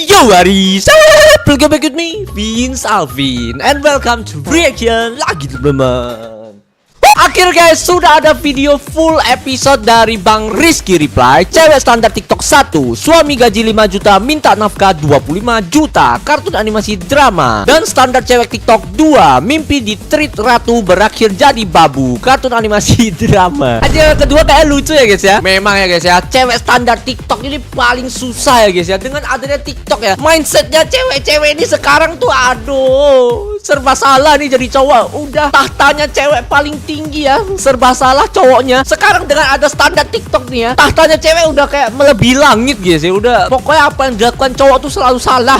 Yo Aris, welcome back with me, Vince Alvin, and welcome to reaction lagi teman-teman. Akhir guys, sudah ada video full episode dari Bang Rizky Reply. Cewek standar TikTok 1, suami gaji 5 juta, minta nafkah 25 juta, kartun animasi drama. Dan standar cewek TikTok 2, mimpi di treat ratu berakhir jadi babu, kartun animasi drama. Aja kedua kayak lucu ya guys ya. Memang ya guys ya, cewek standar TikTok ini paling susah ya guys ya. Dengan adanya TikTok ya, mindsetnya cewek-cewek ini sekarang tuh aduh, serba salah nih jadi cowok. Udah tahtanya cewek paling tinggi ya, serba salah cowoknya. Sekarang dengan ada standar TikTok nih ya, tahtanya cewek udah kayak melebihi langit guys ya. Udah pokoknya apa yang dilakukan cowok tuh selalu salah.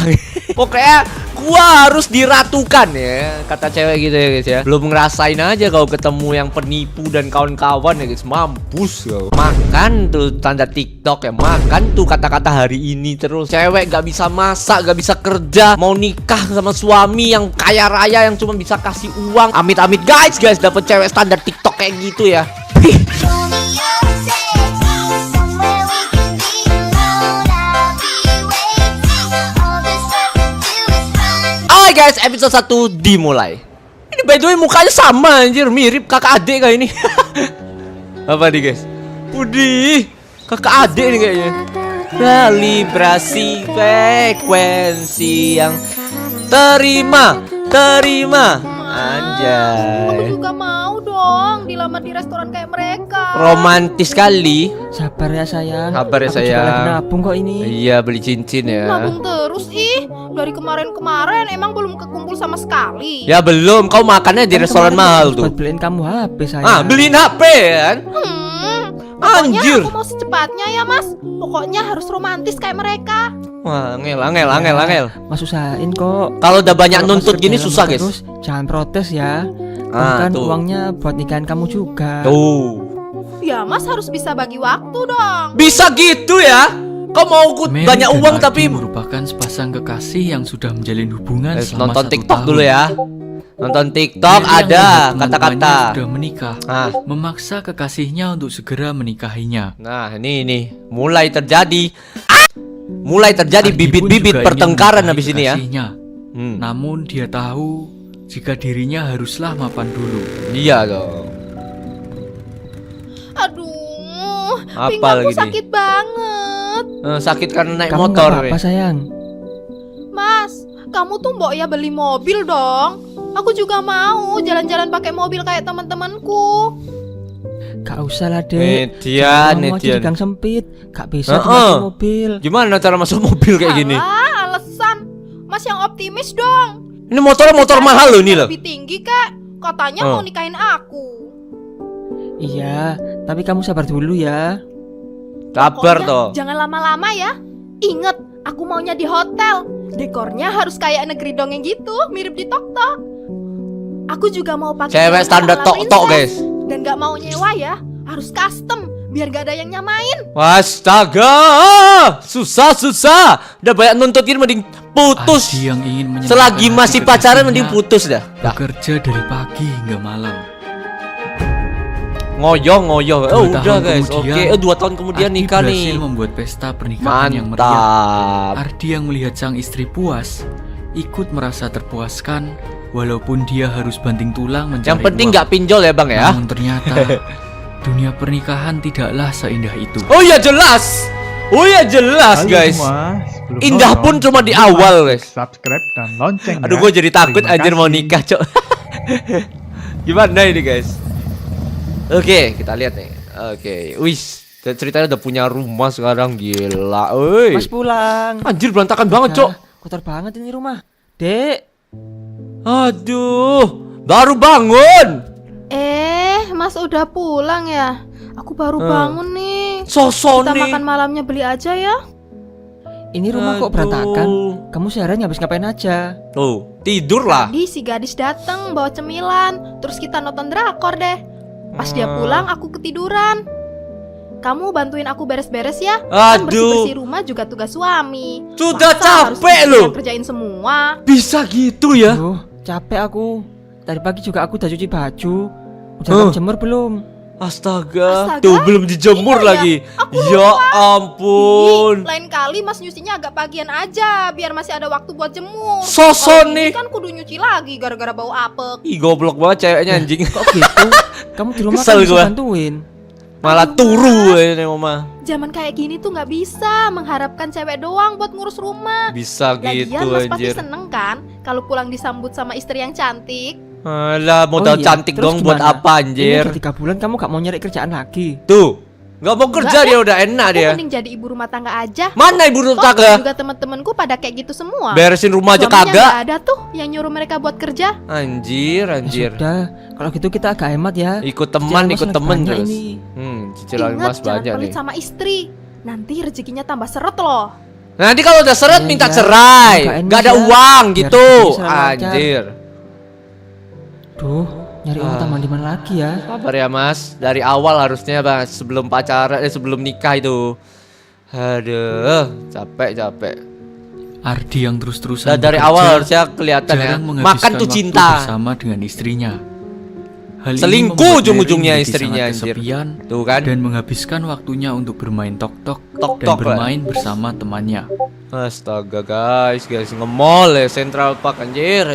Pokoknya gua harus diratukan ya, kata cewek gitu ya guys ya. Belum ngerasain aja kalau ketemu yang penipu dan kawan-kawan ya guys, mampus kau. Makan tuh standar TikTok ya, makan tuh kata-kata hari ini terus. Cewek gak bisa masak, gak bisa kerja, mau nikah sama suami yang kaya raya yang cuma bisa kasih uang. Amit-amit guys dapet cewek standar TikTok kayak gitu ya. Oke guys, episode 1 dimulai. Ini by the way mukanya sama anjir, mirip kakak adik kayak ini. Apa nih guys? Udih, kakak adik nih kayaknya. Kalibrasi frekuensi yang terima anjay. Aku juga mau dong dilamar di restoran kayak mereka. Romantis kali. Sabar ya sayang. Sabar ya Aku sayang. juga lagi nabung kok ini. Iya, beli cincin ya. Nabung terus ih. Dari kemarin-kemarin emang belum kekumpul sama sekali. Ya belum, kau makannya di Kan restoran kemarin mahal aku tuh. buat beliin kamu HP sayang. Ah, beliin HP kan? Pokoknya Anjir. aku mau secepatnya ya mas. Pokoknya harus romantis kayak mereka. Wah, angel. Mas usahain kok. Kalau udah banyak Kalau Mas nuntut kerja gini lama susah guys. terus, jangan protes ya. Ah, Kan tuh. uangnya buat nikahin kamu juga. Tuh. Ya mas harus bisa bagi waktu dong. Bisa gitu ya? Kau mau Mary banyak dan uang Adi tapi merupakan sepasang kekasih yang sudah menjalin hubungan selama nonton 1 TikTok tahun. dulu ya. Nonton TikTok Mary yang ada melihat kata-kata. teman-temannya sudah menikah, Ah. memaksa kekasihnya untuk segera menikahinya. Nah, ini mulai terjadi. Mulai terjadi Adi pun bibit-bibit juga ingin pertengkaran menikahi habis ini ya. kekasihnya. Namun dia tahu jika dirinya haruslah mapan dulu. Iya dong. Aduh, Apa pinggangku lagi nih? sakit banget. Sakit karena naik Kamu motor. nggak apa-apa sayang. Mas, kamu tuh mbok ya beli mobil dong. Aku juga mau jalan-jalan pakai mobil kayak teman-temanku. Gak usah lah Median, dek. Kamu aja di Median. gang sempit. Gak bisa Heeh. dimasukin mobil. Gimana cara masuk mobil kayak gini? Alah, alasan. Mas yang optimis dong. Ini motor mahal loh ini loh. Lebih tinggi kak. Katanya mau nikahin aku. Iya, tapi kamu sabar dulu ya. Sabar Pokoknya toh. jangan lama-lama ya. Ingat, aku maunya di hotel. Dekornya harus kayak negeri dongeng gitu, mirip di Tok-Tok. Aku juga mau pakai Cewek celana standar ala Tok-Tok, princess. guys. Dan gak mau nyewa ya, harus custom biar gak ada yang nyamain. Astaga, susah. Udah banyak nuntut ini mending putus. Adi yang ingin menyenangkan Selagi hati masih pacaran kekasihnya, mending putus dah. bekerja dari pagi hingga malam. Ngoyo. Oh 2 udah tahun guys. kemudian, Oke, 2 tahun kemudian Adi nikah berhasil nih. membuat pesta pernikahan yang meriah. Mantap. Ardi yang melihat sang istri puas ikut merasa terpuaskan walaupun dia harus banting tulang mencari Yang penting uang. nggak pinjol ya bang ya. Namun ternyata dunia pernikahan tidaklah seindah itu. Oh iya jelas. Halo Guys. semua, sebelum Indah nonton, pun cuma di jangan lupa awal, like, guys. subscribe dan lonceng. Aduh ya. gue jadi takut Terima anjir mau kasih. nikah cok. Gimana ini guys? Oke, kita lihat nih. Oke, wis. Ceritanya udah punya rumah sekarang, gila. Oi. Mas pulang. Anjir berantakan banget cok. Kotor banget ini rumah. Dek, Aduh, baru bangun. Mas udah pulang ya? Aku baru bangun nih. Sosok Kita nih. makan malamnya beli aja ya. ini rumah kok Aduh. berantakan. Kamu seharian habis ngapain aja? Tuh, tidur lah. Tadi si gadis datang bawa cemilan, terus kita nonton drakor deh. Pas dia pulang aku ketiduran. Kamu bantuin aku beres-beres ya. Kan Aduh. bersih-bersih rumah juga tugas suami. Sudah Masa harus capek istri loh. yang kerjain semua. Bisa gitu ya? Duh, capek aku. Tadi pagi juga aku udah cuci baju. Udah kamu jemur belum? Astaga. Astaga, Tuh belum dijemur iya ya, lagi. aku Ya lupa. ampun. Ih, lain kali Mas nyucinya agak pagian aja biar masih ada waktu buat jemur. Soson Kalau nih. ini kan kudu nyuci lagi gara-gara bau apek. Ih, goblok banget ceweknya anjing. Kok gitu? Kamu di rumah Kesel kan bisa gua. bantuin. Malah Aduh, turu Mas. ini mama. Zaman kayak gini tuh nggak bisa mengharapkan cewek doang buat ngurus rumah. Bisa Lagian gitu Mas pasti anjir. seneng kan kalau pulang disambut sama istri yang cantik. Alah, modal Oh iya, cantik terus dong buat gimana? apa Ini anjir? udah 3 bulan kamu gak mau nyari kerjaan lagi. Tuh, nggak mau kerja Enggak, dia udah enak Aku dia. mending jadi ibu rumah tangga aja. Mana ibu rumah Toh tangga? juga temen-temenku pada kayak gitu semua. Beresin rumah aja Suaminya kagak. nggak ada tuh yang nyuruh mereka buat kerja. Anjir, Ya anjir. sudah, kalau gitu kita agak hemat ya. Ikut Cicilan teman, Mas ikut lagi temen banyak terus. ini. Cicilan Ingat mas jangan banyak pelit nih. sama istri. Nanti rezekinya tambah seret loh. Nanti kalau udah seret Iya, minta iya. cerai, Agak enak nggak ada ya, uang biar gitu. bisa lancar. Anjir. Duh, nyari uang Ah. tambahan di mana lagi ya? Sabar ya mas, dari awal harusnya mas, sebelum pacaran, sebelum nikah itu. Aduh, capek. Ardi yang terus-terusan Nah, dari bekerja, awal harusnya kelihatan ya. jarang menghabiskan Makan tuh waktu cinta. bersama dengan istrinya. Hal ini Selingkuh membuat ujung-ujungnya Mary menjadi istrinya, sangat anjir. kesepian Tuh kan. dan menghabiskan waktunya untuk bermain tok-tok dan Tok-tok lah. bermain bersama temannya. Astaga guys, nge-mall ya Central Park anjir.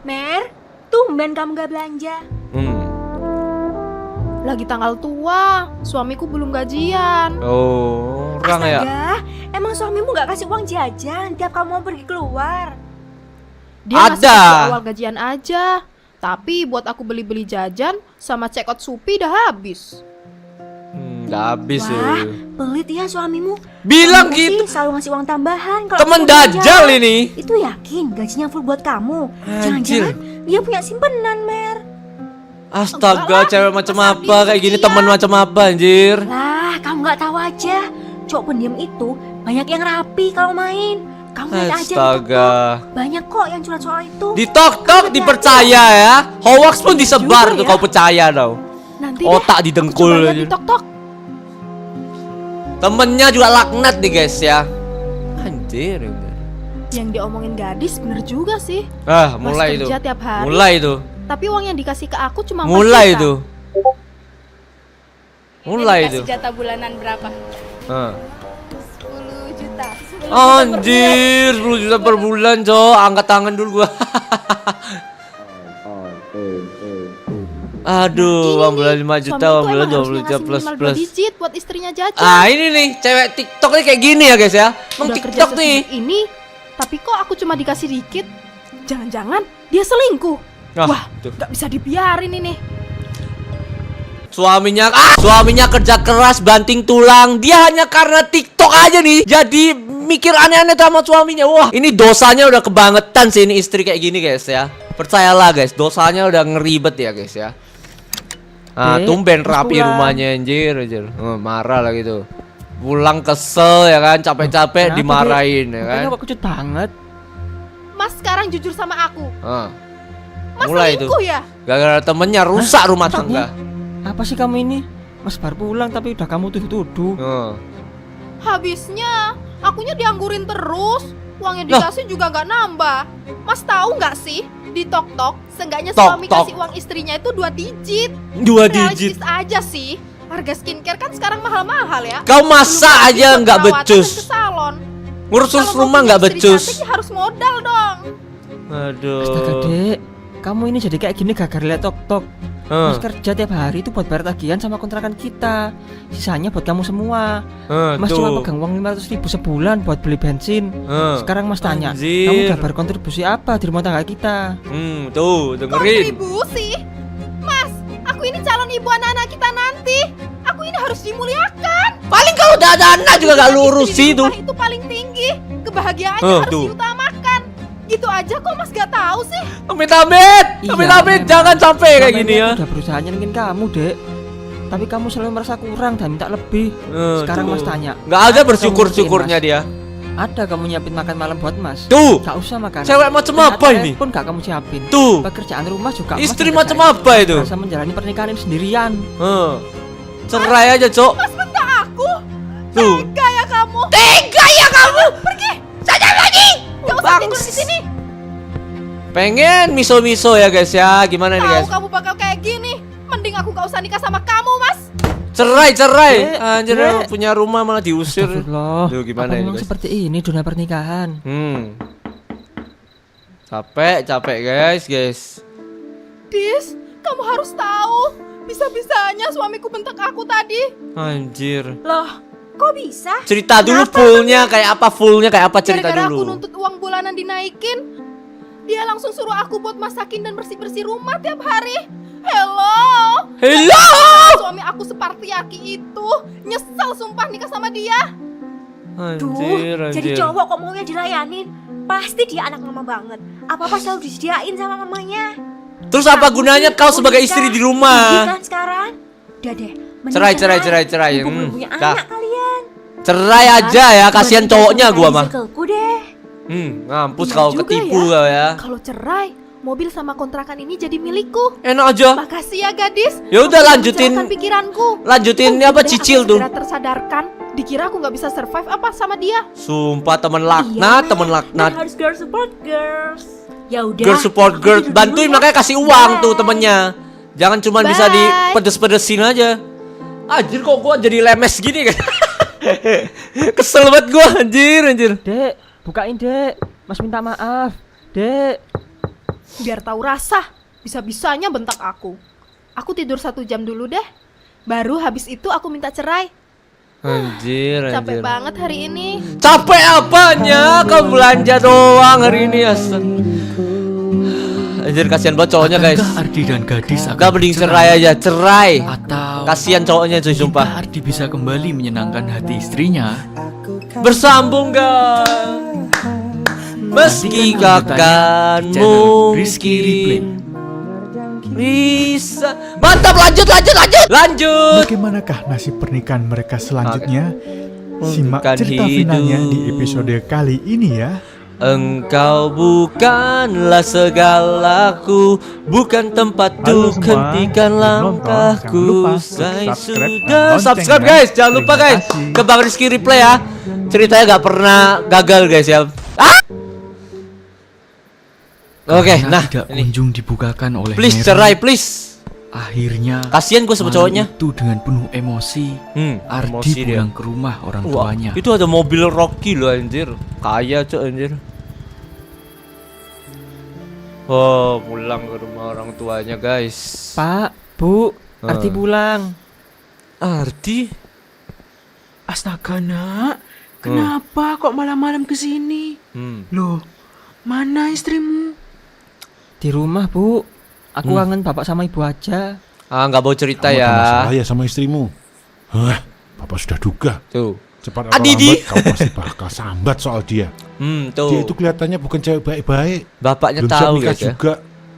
Mer, tumben kamu gak belanja. Lagi tanggal tua, suamiku belum gajian. Oh, orang ya. Astaga, emang suamimu gak kasih uang jajan tiap kamu mau pergi keluar? Dia ngasih Ada. waktu awal gajian aja. Tapi buat aku beli-beli jajan sama check out Shopee udah habis. Udah habis Wah, ya. pelit ya suamimu. Bilang Suamimu gitu. sih selalu ngasih uang tambahan kalau Temen kamu belanja. dajal ini. Itu yakin gajinya full buat kamu. Anjir. Jangan-jangan dia punya simpenan, Mer. Astaga, Enggak lah, cewek macam masa apa bisa kayak gini, dia? teman macam apa anjir? Lah, kamu gak tahu aja. Cowok pendiam itu banyak yang rapi kalau main. Kamu lihat aja di Astaga. TikTok. Banyak kok yang curhat soal itu. Di tok-tok dipercaya ya. Hoax pun disebar Juga tuh ya. kau percaya tau. Nanti Otak deh, didengkul aku coba lihat aja. di tok-tok. Temennya juga laknat nih guys ya. Anjir. Yang diomongin gadis bener juga sih. Ah, Mas mulai itu. kerja tiap hari. Mulai itu. Tapi uang yang dikasih ke aku cuma 4 Mulai juta. itu. Mulai itu. Jatah bulanan berapa? Ah. 10 juta. Anjir, 10 juta per bulan, Cok. Angkat tangan dulu gua. Aduh, uang bulan 5 juta, uang bulan 20 juta plus plus. plus. Digit buat istrinya jajan. Ah, ini nih, cewek TikTok nih kayak gini ya, guys ya. Emang Udah kerja TikTok nih. sesibuk ini, tapi kok aku cuma dikasih dikit? Jangan-jangan dia selingkuh. Ah, Wah, tuh. gak bisa dibiarin ini. Suaminya kerja keras banting tulang. Dia hanya karena TikTok aja nih jadi mikir aneh-aneh sama suaminya. Wah, ini dosanya udah kebangetan sih ini istri kayak gini, guys ya. Percayalah, guys, dosanya udah ngeribet ya, guys ya. Ah, Dek, tumben terus rapi pulang. rumahnya anjir. Marah lah gitu. Pulang kesel ya kan, capek-capek Kenapa, dimarahin ya kan. Kayaknya kok kecut banget. Mas sekarang jujur sama aku. Ah, Mas mulai itu. selingkuh ya? gara-gara temennya rusak rumah tangga. Apa sih kamu ini? Mas baru pulang tapi udah kamu tuduh-tuduh. Habisnya, akunya dianggurin terus. Uangnya Lah. dikasih juga nggak nambah. Mas tahu nggak sih di tok-tok, seenggaknya Tok, suami tok. kasih uang istrinya itu 2 digit. 2 digit. Realistis aja sih. Harga skincare kan sekarang mahal-mahal ya. Kau masa Belum lagi aja buat nggak perawatan dan becus. ke salon. Ngurus Kalau mau rumah punya nggak istri becus. cantik, ya harus modal dong. Astaga, Aduh. Dek. Kamu ini jadi kayak gini gara-gara liat tok-tok. Mas kerja tiap hari itu buat bayar tagihan sama kontrakan kita. Sisanya buat kamu semua. Mas cuma pegang uang 500.000 sebulan buat beli bensin. Sekarang Mas tanya, Anjir. kamu udah berkontribusi apa di rumah tangga kita? Tuh, dengerin. Kontribusi? Mas, aku ini calon ibu anak-anak kita nanti. Aku ini harus dimuliakan. Paling kalau udah ada anak juga gak Istri lurus di sih tuh. rumah itu paling tinggi. Kebahagiaannya harus Tuh. diutamakan. Gitu aja kok Mas gak tahu sih. Amit-amit, Iya, amit-amit, memang. jangan sampai kayak Selama gini ini ya. aku udah berusaha nyenengin kamu, Dek. Tapi kamu selalu merasa kurang dan minta lebih. Sekarang Mas tanya, Nggak ada kamu bersyukur-syukurnya ngertiin, dia. Ada kamu nyiapin makan malam buat Mas? Tuh, Gak usah makan. cewek macam apa ini? Pun gak kamu siapin. Tuh, Pekerjaan rumah juga Mas istri yang macam kerjain. apa itu? Rasa menjalani pernikahan ini sendirian. Cerai aja, Cok. Mas bentak aku. Tuh. Tega ya kamu. Tega ya kamu. Pergi. Saja lagi. Gak usah tidur di sini. Pengen miso-miso ya guys ya. Gimana nih Tahu guys? kamu bakal kayak gini. Mending Mending aku gak usah nikah sama kamu, Mas. Cerai. Dek, Anjir, Dek. punya rumah malah diusir. Astagfirullah. Duh, gimana Apa ini, memang guys? seperti ini dunia pernikahan? Capek guys. Dis, kamu harus tahu. Bisa-bisanya suamiku bentak aku tadi. Anjir. Loh, kok bisa? Cerita dulu Kenapa fullnya kayak apa cerita Gara-gara aku dulu. nuntut uang bulanan dinaikin, dia langsung suruh aku buat masakin dan bersih-bersih rumah tiap hari. Hello. Suami aku seperti Aki itu. Nyesel sumpah nikah sama dia. Anjir. Jadi cowok kok maunya dilayanin? Pasti dia anak mama banget. Apa-apa selalu disediain sama mamanya. Terus apa gunanya kau sebagai istri di rumah? Kan sekarang? Udah deh. mending Cerai. Mumpung belum punya Dah. anak kalian. Cerai aja ya, kasihan cowoknya gua mah. Circleku deh. Ngampus Benar kau juga ketipu ya. kau ya. Kalau cerai, mobil sama kontrakan ini jadi milikku. Enak aja. Makasih ya gadis. Ya udah Kamu lanjutin. mencerahkan pikiranku. Lanjutin Untung apa deh cicil aku tuh. segera tersadarkan. Dikira aku nggak bisa survive apa sama dia. Sumpah temen Iya, laknat, temen Kan laknat. harus girl support girls. Ya udah. Girl support aku girl, tidur dulu bantuin ya. makanya kasih uang tuh Bye. temennya. Jangan cuma bisa Bye. dipedes-pedesin aja. Anjir kok gua jadi lemes gini kan. Kesel banget gua anjir. Dek, bukain dek. Mas minta maaf. Dek. Biar tahu rasa. Bisa-bisanya bentak aku. Aku tidur 1 jam dulu deh. Baru habis itu aku minta cerai. Anjir. Capek banget hari ini. Capek apanya? Kau belanja doang hari ini asal. Anjir kasihan banget cowoknya guys. Akankah Ardi dan gadis Gak mending cerai aja, cerai. Atau Kasihan cowoknya cuy mungkinkah sumpah. Ardi bisa kembali menyenangkan hati istrinya? Bersambung gak? Meski Channel akan Rizky Replay. mungkin bisa. Mantap, lanjut. Bagaimanakah nasib pernikahan mereka selanjutnya? Simak Bukan cerita hidup. finalnya di episode kali ini ya. Engkau bukanlah segalaku, bukan tempat Halo untuk semua, hentikan jangan langkahku. lupa Saya subscribe dan sudah lonceng subscribe ya. guys, jangan lupa Terima guys kasih. ke Bang Rizky Replay ya. Ceritanya gak pernah gagal guys ya. Oke, Karena nah tidak ini kunjung dibukakan oleh please Mary. cerai please. Akhirnya Kasian gue sama malam cowoknya. itu dengan penuh emosi Ardi emosi dia. pulang ke rumah orang Wah, tuanya. itu ada mobil Rocky loh anjir. Kaya cok anjir. Oh, pulang ke rumah orang tuanya guys. Pak, Bu, Arti pulang. Ardi? Astaga nak, kenapa kok malam-malam kesini? Loh, mana istrimu? Di rumah, Bu. Aku kangen bapak sama ibu aja. Nggak mau cerita Kamu ada ya. masalah ya sama istrimu? Hah, Bapak sudah duga. Tuh. Cepat atau Adidi. lambat kamu pasti bakal sambat soal dia. Tuh. Dia itu kelihatannya bukan cewek baik-baik. Bapaknya Belum siap tahu nikah guys ya. juga.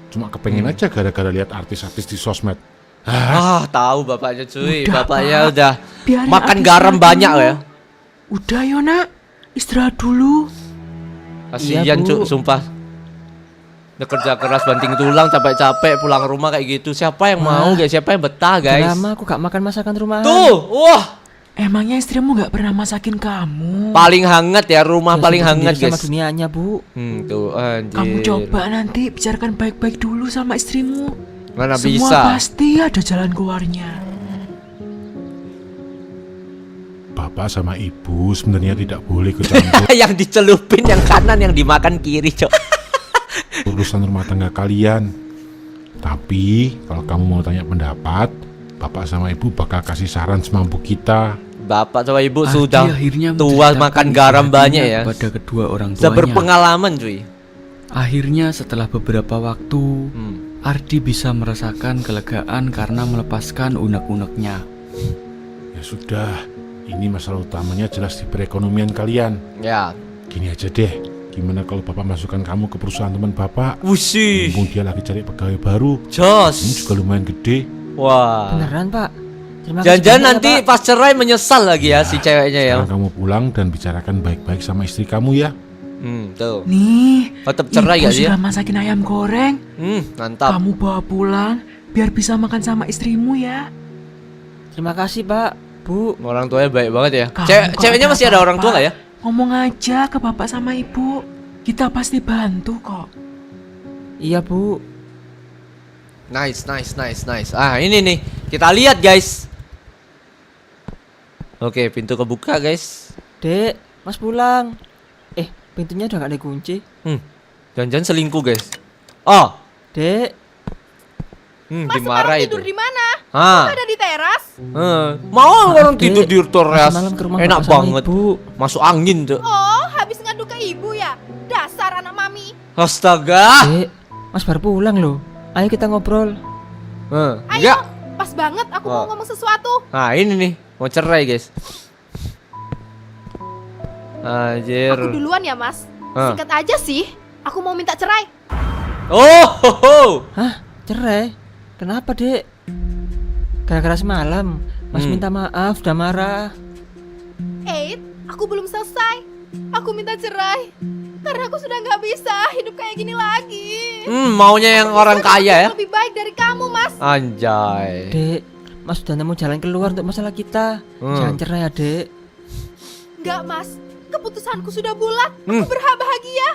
Cuma kepengen aja gara-gara lihat artis-artis di sosmed. Tahu bapaknya cuy. Udah, Bapaknya Pak. udah Biarin makan Ardi garam istirahat banyak dulu. ya. Udah yo nak, istirahat dulu. Kasihan Iya, Bu. cuk, sumpah. Udah kerja keras banting tulang, capek-capek pulang rumah kayak gitu. Siapa yang mau guys? Siapa yang betah guys? Lama aku gak makan masakan rumahan. Tuh, wah. Emangnya istrimu gak pernah masakin kamu? Paling hangat ya, rumah Dia paling sibuk hangat sendiri guys. sama dunianya, Bu. Tuh anjir. Kamu coba nanti bicarakan baik-baik dulu sama istrimu. Mana Semua bisa. pasti ada jalan keluarnya. Bapak sama ibu sebenarnya tidak boleh ikut campur Yang dicelupin yang kanan, yang dimakan kiri, cok. urusan rumah tangga kalian. Tapi kalau kamu mau tanya pendapat, Bapak sama ibu bakal kasih saran semampu kita. Bapak sama ibu Ardi sudah akhirnya tua menceritakan makan isi garam hatinya banyak ya. kepada kedua orang Sudah tuanya. berpengalaman cuy. Akhirnya setelah beberapa waktu, Hmm. Ardi bisa merasakan kelegaan karena melepaskan unek-uneknya. Ya sudah, ini masalah utamanya jelas di perekonomian kalian. Ya. Gini aja deh, gimana kalau Bapak masukkan kamu ke perusahaan teman Bapak? Wusi. Mumpung dia lagi cari pegawai baru, ini Jos. juga lumayan gede. Wah. Beneran, Pak? Terima kasih Jangan-jangan banyak ya, nanti Pak. pas cerai menyesal lagi ya si ceweknya ya. Sekarang kamu pulang dan bicarakan baik-baik sama istri kamu ya. Tuh. Nih, Tetap cerai ibu gak sih ya? sudah masakin ayam goreng. Mantap. Kamu bawa pulang biar bisa makan sama istrimu ya. Terima kasih, Pak. Bu. Orang tuanya baik banget ya. Kamu Ceweknya kalau masih ada orang tua apa-apa, gak ya? Ngomong aja ke bapak sama ibu. Kita pasti bantu kok. Iya, Bu. Nice. Ah, ini nih. Kita lihat, guys. Oke, pintu kebuka, guys. Dek, Mas pulang. Pintunya udah gak ada kunci. Jangan-jangan selingkuh, guys. Oh, Dek, Mas dimarahin tidur itu. di mana? Ah. Ada di teras. Mau orang Dek. tidur di teras. Malam ke rumah Enak bapak sama banget. Ibu. Masuk angin, Cok. Oh, habis ngadu ke ibu ya? Dasar anak mami. Astaga. Dek, Mas baru pulang loh. Ayo kita ngobrol. Ayo, Enggak. pas banget aku mau Oh. ngomong sesuatu. Nah, ini nih, mau cerai, guys. Anjir. Aku duluan ya, Mas. Ah. Singkat aja sih. Aku mau minta cerai. Oh. Hah? Cerai? Kenapa, Dek? Gara-gara semalam Mas minta maaf, udah marah. Aku belum selesai. Aku minta cerai karena aku sudah nggak bisa hidup kayak gini lagi. Maunya yang orang kaya ya. Lebih baik dari kamu, Mas. Anjay. Dek, Mas udah nemu jalan keluar untuk masalah kita. Jangan cerai ya, Dek. Nggak, Mas. Keputusanku sudah bulat. Aku berhak bahagia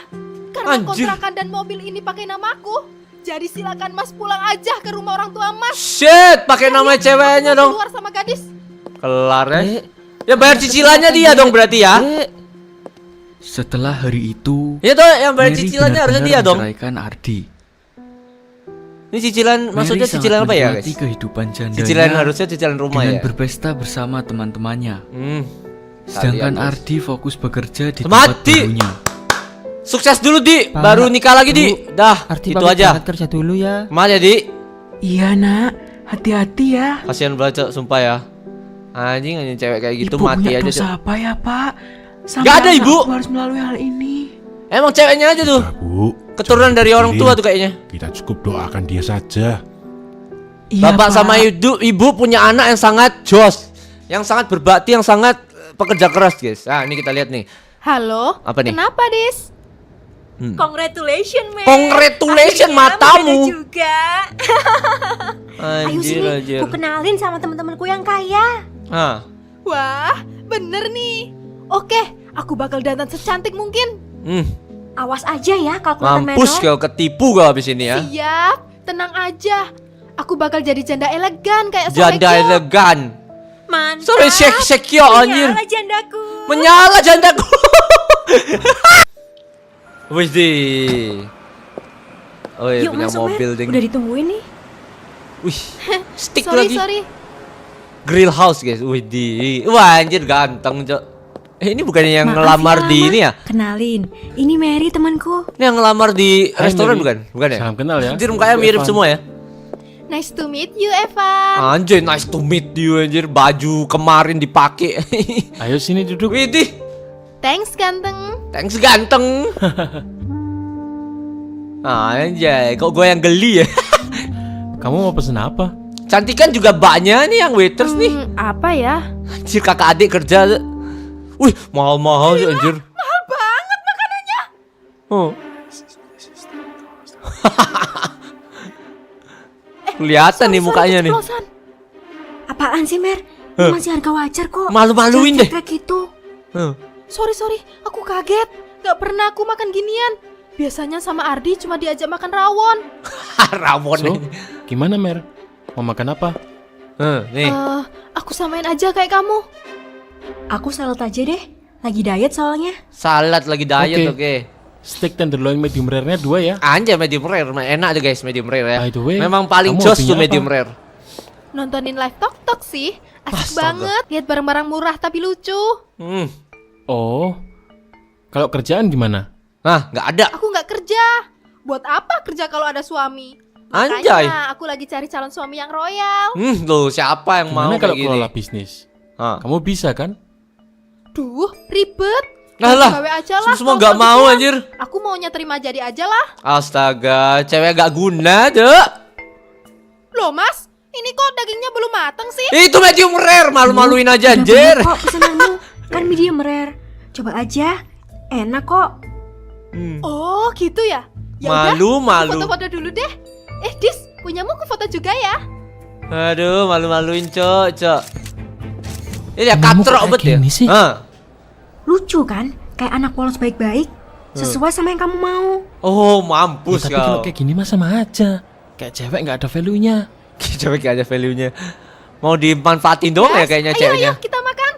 karena Anjir. kontrakan dan mobil ini pakai namaku. Jadi silakan Mas pulang aja ke rumah orang tua Mas. Shit, pakai nama ceweknya Aku dong. keluar sama gadis. Kelar ya. Dek, Ya bayar cicilannya dia dong berarti ya. Dek. Setelah hari itu, Iya tuh yang bayar Mary cicilannya harusnya dia benar-benar dong. menceraikan Ardi. Ini cicilan maksudnya Mary cicilan sangat apa ya, menikmati guys? kehidupan jandanya Cicilan harusnya cicilan rumah dengan ya. berpesta bersama teman-temannya. Kalian, Sedangkan guys. Ardi fokus bekerja di Mati. tempat barunya. Sukses dulu, Di. Pak, Baru nikah lagi, Di. Bu, Dah, Arti itu pamit aja. berangkat kerja dulu ya. Maaf ya, Di. Iya nak, hati-hati ya. Kasihan banget, Cok, sumpah ya. Anjing cewek kayak gitu Ibu mati punya aja, dosa Cok. apa ya pak? Sampai Nggak ada, anak Ibu. aku harus melalui hal ini. Emang ceweknya aja tuh. Nah, Bu, Keturunan dari orang tua tuh kayaknya. kita cukup doakan dia saja. Iya, Bapak Pak. sama ibu punya anak yang sangat jos, yang sangat berbakti, yang sangat pekerja keras, guys. Nah, ini kita lihat nih. Halo. Apa nih? Kenapa, Dis? Congratulations, Mary. Congratulations, Akhirnya matamu. menikah juga. Ayo Anjir, sini, anjir. ku kenalin sama teman-temanku yang kaya. Ah, Wah, bener nih. Oke, aku bakal dandan secantik mungkin. Awas aja ya kalau kelihatan mampus menor. kau ketipu kau habis ini ya. Siap, tenang aja. Aku bakal jadi janda elegan kayak Janda Sohekyo. elegan. Mantap. Sorry, sekyo anjir. Menyala jandaku. Menyala jandaku. Wih di. Oh iya, Yuk punya masuk, mobil Mer. ding. Udah ditungguin nih. Wih, stick Sorry, lagi. sorry. Grill house guys. Wih di. Wah anjir ganteng, Cok. Ini bukannya yang Maaf ngelamar ya, di Lama. ini ya? Kenalin, ini Mary temanku. Ini yang ngelamar di Hai, restoran Mary. bukan? Bukan ya? Salam kenal ya. Anjir mukanya Aku mirip Evan. semua ya. Nice to meet you, Evan. Anjir nice to meet you anjir. Baju kemarin dipakai. Ayo sini duduk. Wih di. Thanks, ganteng. Thanks ganteng. Anjay, kok gue yang geli ya? Kamu mau pesen apa? Cantikan juga banyak nih yang waiters nih. Apa ya? Anjir kakak adik kerja. Wih, mahal-mahal sih anjir. Mahal banget makanannya. Oh. Kelihatan nih mukanya nih. keceplosan. Apaan sih, Mer? Ini masih harga wajar kok. Malu-maluin deh. Jangan gitu. Sorry, aku kaget. Gak pernah aku makan ginian. Biasanya sama Ardi cuma diajak makan rawon. Rawon So, nih. gimana Mer? Mau makan apa? Nih. Aku samain aja kayak kamu. Aku salad aja deh. Lagi diet soalnya. Salad lagi diet, Oke. oke. Steak tenderloin medium rare-nya 2 ya. Anjay medium rare, enak tuh guys medium rare ya. By the way, Memang paling kamu jos hobinya tuh apa? medium rare. Nontonin live tok sih. Asik Astaga. banget. Lihat barang-barang murah tapi lucu. Oh. Kalau kerjaan gimana? Nah, nggak ada. Aku nggak kerja. Buat apa kerja kalau ada suami? Anjay. Makanya aku lagi cari calon suami yang royal. Tuh siapa yang mau Gimana kalau kayak gini? kelola bisnis? Ah. Kamu bisa kan? Duh, ribet. Lah lah. Gawe aja lah. Semua kalau nggak gitu mau ya. anjir. Aku maunya terima jadi aja lah. Astaga, cewek gak guna, Dek. Loh mas, ini kok dagingnya belum matang sih? Itu medium rare, malu-maluin aja Udah anjir. banyak kok pesananmu. Kan medium rare. Coba aja. Enak kok. Oh gitu ya? Ya udah, Malu-malu. foto-foto dulu deh. Dis, punyamu aku foto juga ya? Aduh, malu-maluin, Cok. Ini ya Kamu katrok kok bet kayak ya. gini sih? Lucu kan? Kayak anak polos baik-baik. Sesuai sama yang kamu mau. Oh, Ya, mampus tapi kalau kau. kayak gini mah sama aja. Kayak cewek nggak ada value-nya. Cewek gak ada value-nya. Mau dimanfaatin doang ya kayaknya ceweknya. Ayo kita makan.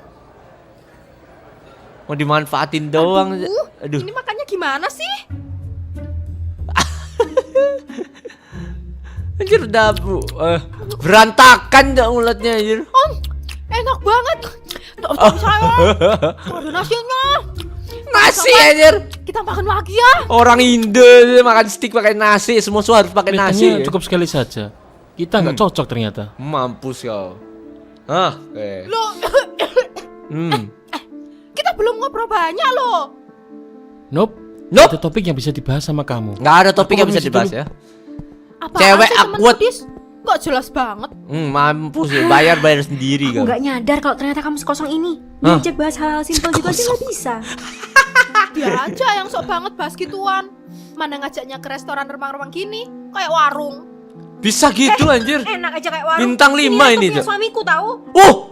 Mau dimanfaatin doang. Aduh. Ini makannya gimana sih? Anjir udah berantakan dah ulatnya anjir. Enak banget. Saya. Ada nasinya. Nasi anjir. Kita makan lagi ya. Orang Indo makan steak pakai nasi, semua harus pakai nasi. Kelihatannya cukup sekali saja. Kita nggak cocok ternyata. Mampus kau. Hah? Loh, kita belum ngobrol banyak loh. Nope. Nope. Ada topik yang bisa dibahas sama kamu. Nggak ada topik yang bisa permisi dibahas dulu. ya. Apaan Cewek sih, temen awkward. Dis? Nggak jelas banget. Mampus ya, bayar sendiri Aku kau. nggak nyadar kalau ternyata kamu sekosong ini. Hah? Diajak bahas hal simpel juga aja nggak bisa. Dia aja yang sok banget bahas gituan. Mana ngajaknya ke restoran remang-remang gini, kayak warung. Bisa gitu anjir. Enak aja kayak warung. Bintang 5 ini, punya Cok. suamiku tahu.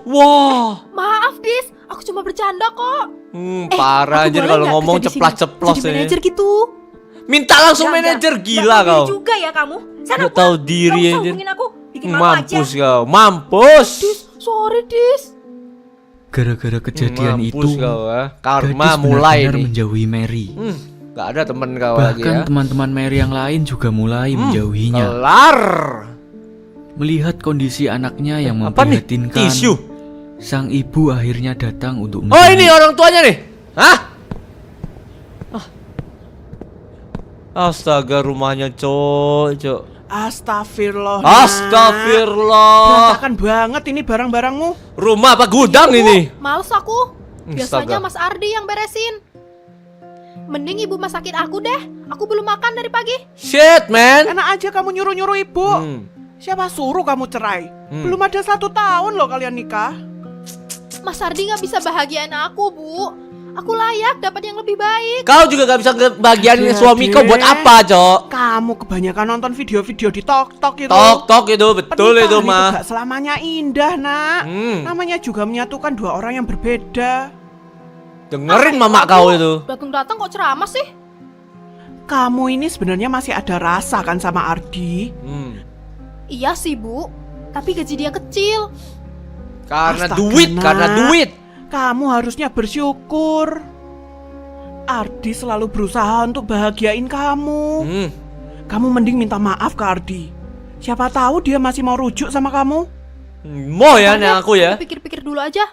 Wah. Maaf Dis, aku cuma bercanda kok. Parah Aku anjir boleh kalau nggak ngomong kerja di sini? ceplas-ceplos Jadi ini. manajer gitu. Minta langsung manajer gila Nggak tahu kau. diri juga ya kamu. Sana Nggak tahu pulang. diri Nggak usah anjir. hubungin aku. Bikin malu aja. Mampus kau. Mampus. Sorry Dis. Gara-gara kejadian Mampus itu, kau karma gadis mulai benar-benar nih. menjauhi Mary. Gak ada temen kau lagi Bahkan ya. teman-teman Mary yang lain juga mulai menjauhinya. Kelar. Melihat kondisi anaknya yang Apa nih? memprihatinkan, Tisu. sang ibu akhirnya datang untuk Oh menjenguk. ini orang tuanya nih. Hah? Astaga rumahnya cok. Astagfirullah. Astagfirullah. Berantakan banget ini barang-barangmu. Rumah apa gudang ini? Males aku. Biasanya Astaga. Mas Ardi yang beresin. Mending ibu masakin aku deh. Aku belum makan dari pagi. Shit man. Enak aja kamu nyuruh-nyuruh ibu. Siapa suruh kamu cerai? Belum ada 1 tahun loh kalian nikah. Mas Ardi nggak bisa bahagiain aku, Bu. Aku layak dapat yang lebih baik. Kau juga gak bisa kebahagiaan Adik, suami kau buat adik. apa cok? Kamu kebanyakan nonton video-video di TikTok itu. Tok itu betul itu Pernikahan mah. gak selamanya indah nak. Hmm. Namanya juga menyatukan 2 orang yang berbeda. Dengerin mama kau itu. Datang-datang kok ceramah sih? Kamu ini sebenarnya masih ada rasa kan sama Ardi? Iya sih, Bu. Tapi gaji dia kecil. Karena Astaga, duit, Nak. karena duit. Kamu harusnya bersyukur. Ardi selalu berusaha untuk bahagiain kamu. Kamu mending minta maaf ke Ardi. Siapa tahu dia masih mau rujuk sama kamu. Mau ya nih aku ya. Pikir-pikir dulu aja.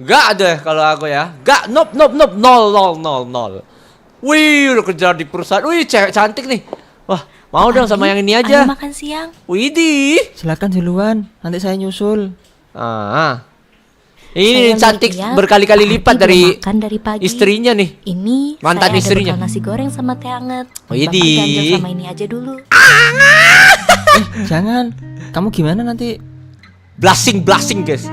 Gak ada kalau aku ya. Gak, nol. Wih, udah kerja di perusahaan. Wih, cewek cantik nih. Wah, mau dong sama yang ini aja. Ayo makan siang. Widih. Silakan duluan, nanti saya nyusul. Ini Saya cantik lihat ya, berkali-kali Ardi lipat belum dari makan dari pagi. istrinya nih. Ini Mantan saya istrinya. ada bekal nasi goreng sama teh hangat. Widih. Bapak ganjel sama ini aja dulu. Jangan, kamu gimana nanti? Blushing guys.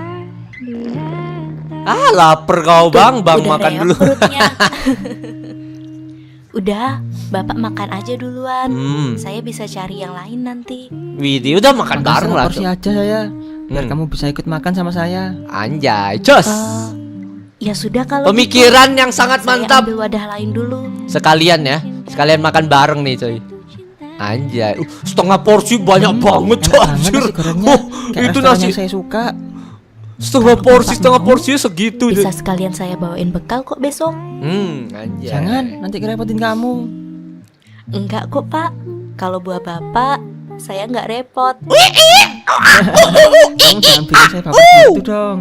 Lapar kau bang Udah makan reok dulu. perutnya. Udah, Bapak makan aja duluan. Saya bisa cari yang lain nanti. Widih, udah makan Makan bareng lah. porsi aja saya, biar kamu bisa ikut makan sama saya. Anjay, jos. Ya sudah kalau Pemikiran gitu, yang sangat saya mantap. ambil wadah lain dulu. Sekalian ya, sekalian makan bareng nih coy. Anjay, setengah porsi banyak banget Enak coy. banget Anjir. nasi gorengnya, kayak Itu restoran nasi yang saya suka. setengah porsi segitu. Bisa sekalian saya bawain bekal kok besok. Anjay. Jangan, nanti kerepotin kamu. Enggak kok Pak. Kalau buah Bapak, saya nggak repot. Kamu jangan bikin saya baper gitu dong.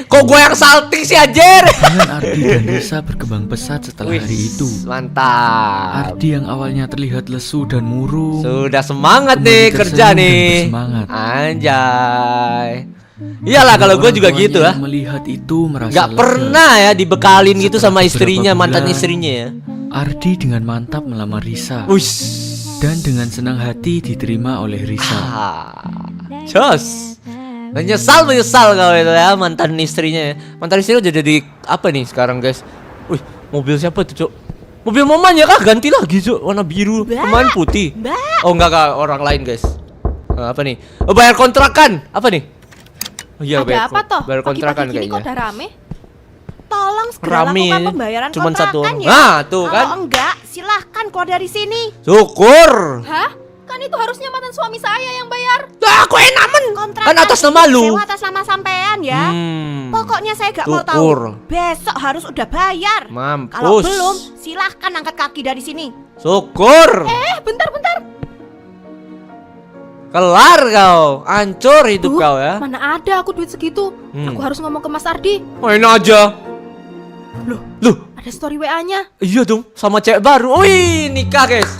Kok gue yang salting sih anjir? Hubungan Ardi dan Risa berkembang pesat setelah hari itu. Mantap. Ardi yang awalnya terlihat lesu dan murung Sudah semangat kembali nih tersenyum kerja dan nih. bersemangat. Anjay. Iyalah kalau gue Orang juga tuanya gitu ya. yang melihat itu merasa Gak lega. pernah ya dibekalin gitu Setelah sama beberapa istrinya, mantan bulan, istrinya ya. Ardi dengan mantap melamar Risa Ush. dan dengan senang hati diterima oleh Risa. Jos. Menyesal kau itu ya mantan istrinya ya. Mantan istrinya udah jadi apa nih sekarang guys? Wih, mobil siapa tuh, Cok? Mobil mamanya kah ganti lagi, Cok. Warna biru, kemarin putih. Oh, enggak, orang lain, guys. Apa nih? Oh, bayar kontrakan. Apa nih? Oh iya, Ada apa toh? bayar kontrakan Pagi-pagi gini kok kayaknya. udah rame? Tolong segera Rame, lakukan pembayaran cuman kontrakan satu orang. ya. Nah, tuh kan. Kalau enggak, silahkan keluar dari sini. Syukur. Hah? itu harusnya mantan suami saya yang bayar. Lah, aku enak men. Kontrakan Kan atas nama lu. sewa atas nama sampean ya. Pokoknya saya gak mau Syukur. tahu. Besok harus udah bayar. Mampus. Kalau belum, silahkan angkat kaki dari sini. Syukur. Bentar. Kelar kau. Hancur hidup Duh, kau ya. mana ada aku duit segitu. Aku harus ngomong ke Mas Ardi. Main aja. Loh, Ada story WA-nya. iya dong, sama cewek baru. Wih, nikah guys.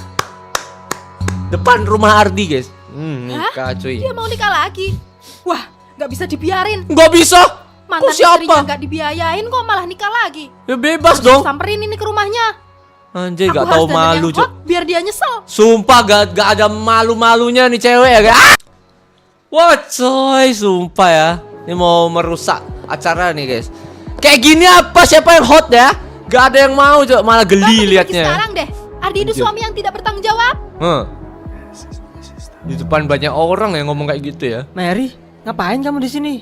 Depan rumah Ardi guys. Nikah cuy. Dia mau nikah lagi. Wah, nggak bisa dibiarin. Nggak bisa. Mantan Kok siapa? istrinya nggak dibiayain kok malah nikah lagi. Ya bebas Harus dong. samperin ini ke rumahnya. Anjir, Aku gak harus tahu dandan malu yang cuy. hot biar dia nyesel. Sumpah gak ada malu-malunya nih cewek ya guys. Wah coy, sumpah ya. Ini mau merusak acara nih guys. Kayak gini apa? Siapa yang hot ya? Gak ada yang mau coy, malah Bahkan geli lagi liatnya. sekarang deh. Ardi itu suami yang tidak bertanggung jawab. Di depan banyak orang yang ngomong kayak gitu ya. Mary, ngapain kamu di sini?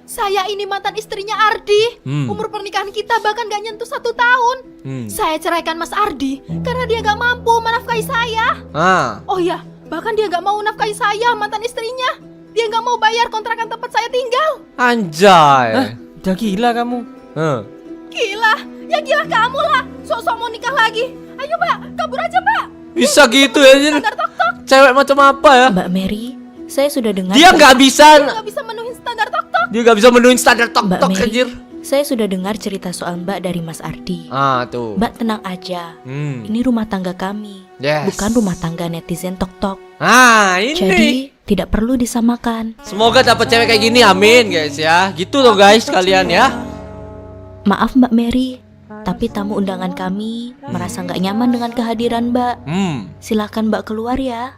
Saya ini mantan istrinya Ardi. Umur pernikahan kita bahkan gak nyentuh 1 tahun. Saya ceraikan Mas Ardi karena dia gak mampu menafkahi saya. Oh ya, bahkan dia gak mau nafkahi saya, mantan istrinya. Dia gak mau bayar kontrakan tempat saya tinggal. Anjay. Udah gila kamu. Gila, ya gila kamu lah. Sok-sok mau nikah lagi. Ayo mbak, kabur aja mbak. Bisa gitu ya. Standar tok-tok. Cewek macam apa ya? Mbak Mary, saya sudah dengar. Dia nggak bisa. Dia gak bisa menuhin standar tok-tok. Dia nggak bisa menuhin standar Mbak tok-tok Mary, anjir. saya sudah dengar cerita soal Mbak dari Mas Ardi. Tuh. Mbak tenang aja. Ini rumah tangga kami, Yes. bukan rumah tangga netizen tok-tok. Ini. Jadi tidak perlu disamakan. Semoga dapat cewek kayak gini, amin guys ya. Gitu loh guys kalian ya. Maaf Mbak Mary, tapi tamu undangan kami merasa nggak nyaman dengan kehadiran Mbak. Silakan Mbak keluar ya.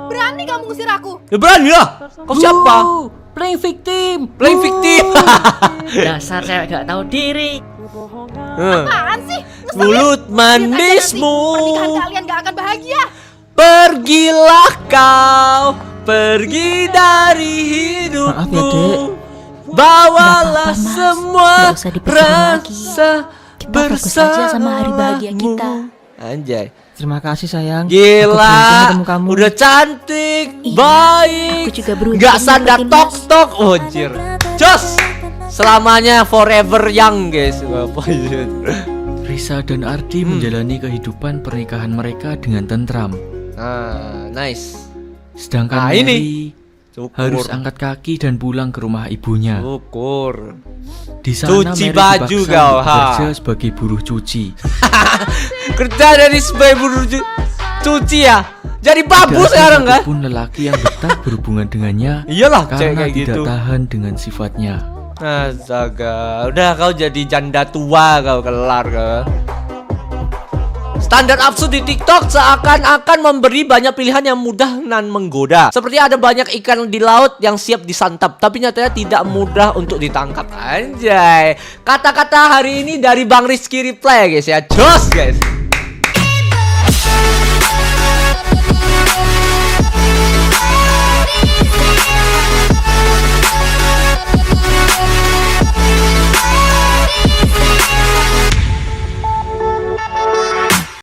Berani kamu ngusir aku? Ya berani lah. Kau siapa? Playing victim. Playing victim. Dasar cewek gak tahu diri. Apaan sih? Ngeselin. Mulut Lihat aja nanti, manismu. pernikahan kalian gak akan bahagia. Pergilah kau, pergi dari hidupku. Maaf ya, Dek. Bawalah Nggak apa-apa, Mas. semua Nggak usah dipikirin lagi. rasa Kita fokus aja sama hari bahagia kita. Anjay. Terima kasih sayang. Aku Gila, beruntung ketemu kamu. udah cantik, Iya, baik, aku juga beruntung nggak sadar dapetin tok-tok, anjir. Jos, selamanya forever young guys. Apa itu? Risa dan Ardi menjalani kehidupan pernikahan mereka dengan tentram. Nice. Sedangkan Ini. Mary Syukur. harus angkat kaki dan pulang ke rumah ibunya. Syukur. Di sana Cuci Mary baju dipaksa kau, untuk bekerja sebagai buruh cuci. Kerja dari sebagai buruh cuci ya. Jadi babu Tidak ada sekarang kan? satupun lelaki yang betah berhubungan dengannya Iyalah, cewek karena kayak tidak gitu. tahan dengan sifatnya. Astaga, udah kau jadi janda tua kau, kelar kau. Standar absurd di TikTok seakan-akan memberi banyak pilihan yang mudah dan menggoda. Seperti ada banyak ikan di laut yang siap disantap, tapi nyatanya tidak mudah untuk ditangkap. Anjay. Kata-kata hari ini dari Bang Rizky Reply guys ya. Jos guys.